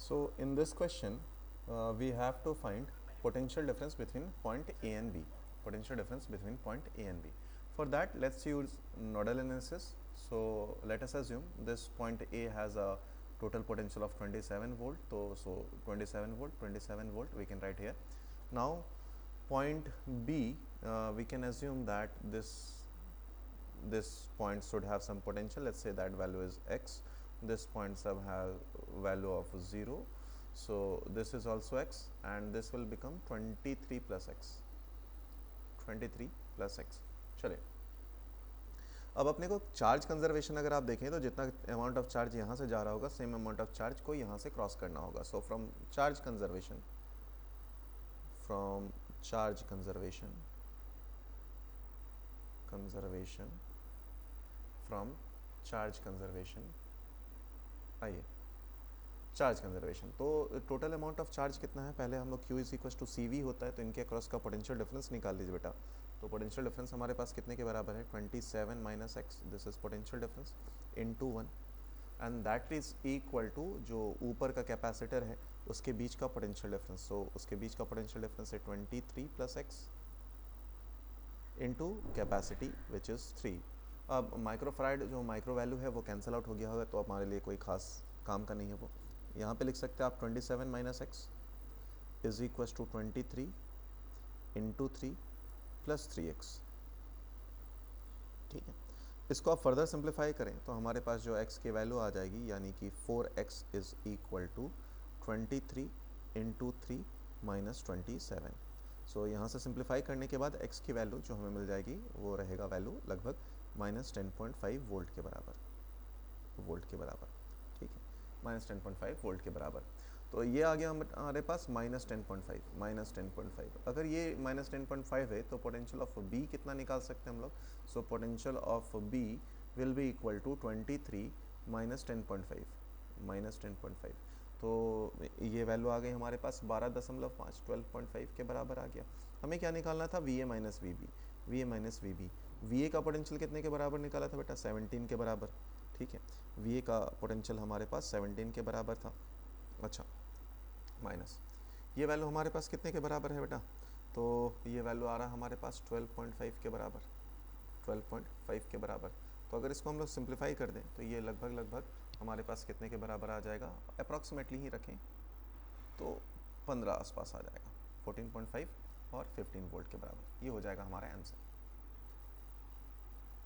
So in this question, we have to find potential difference between point A and B. Potential difference between point A and B. For that, let's use nodal analysis. So let us assume this point A has a total potential of 27 volt. So 27 volt we can write here. Now point B, we can assume that this point should have some potential. Let's say that value is x. This point sub have value of 0, so this is also x and this will become 23 plus x. 23 plus x. चलिए, अब अपने को charge conservation अगर आप देखें तो जितना amount of charge यहाँ से जा रहा होगा सेम अमाउंट ऑफ चार्ज को यहाँ से क्रॉस करना होगा. सो फ्रॉम चार्ज कंजर्वेशन आइए चार्ज कंजर्वेशन. तो टोटल अमाउंट ऑफ चार्ज कितना है, पहले हम लोग Q is equal to CV होता है तो इनके अक्रॉस का पोटेंशियल डिफरेंस निकाल लीजिए बेटा. तो पोटेंशियल डिफरेंस हमारे पास कितने के बराबर है, 27 minus x, this is potential difference into 1 and that is equal to जो ऊपर का कैपेसिटर है उसके बीच का पोटेंशियल डिफरेंस. सो उसके बीच का पोटेंशियल डिफरेंस है 23 plus x into capacity which is 3. अब माइक्रोफराइड जो माइक्रो वैल्यू है वो कैंसिल आउट हो गया होगा तो हमारे लिए कोई खास काम का नहीं है वो. यहाँ पे लिख सकते हैं आप 27 minus x is equal to 23 into 3 plus 3x. ठीक है, इसको आप फर्दर सिंप्लीफाई करें तो हमारे पास जो x की वैल्यू आ जाएगी यानी कि 4x is equal to 23 into 3 minus 27. So यहाँ से सिंप्लीफाई करने के बाद x की वैल्यू जो हमें मिल जाएगी वो रहेगा वैल्यू लगभग माइनस 10.5 वोल्ट के बराबर. ठीक है, माइनस 10.5 वोल्ट के बराबर. तो ये आ गया हमारे पास माइनस 10.5. अगर ये माइनस 10.5 है तो पोटेंशियल ऑफ B कितना निकाल सकते हैं हम लोग. So potential of B will be equal to 23 minus 10.5. तो ये वैल्यू आ गई हमारे पास 12.5 12.5 के बराबर आ गया. हमें क्या निकालना था, VA माइनस VB. VA का पोटेंशियल कितने के बराबर निकाला था बेटा, 17 के बराबर. ठीक है, VA का पोटेंशियल हमारे पास 17 के बराबर था. अच्छा, माइनस ये वैल्यू हमारे पास कितने के बराबर है बेटा, तो ये वैल्यू आ रहा है हमारे पास 12.5 के बराबर. 12.5 के बराबर. तो अगर इसको हम लोग सिंप्लीफाई कर दें तो ये लगभग हमारे पास कितने के बराबर आ जाएगा, अप्रॉक्सीमेटली ही रखें तो 15 आसपास आ जाएगा. 14.5 और 15 वोल्ट के बराबर. ये हो जाएगा हमारा आंसर.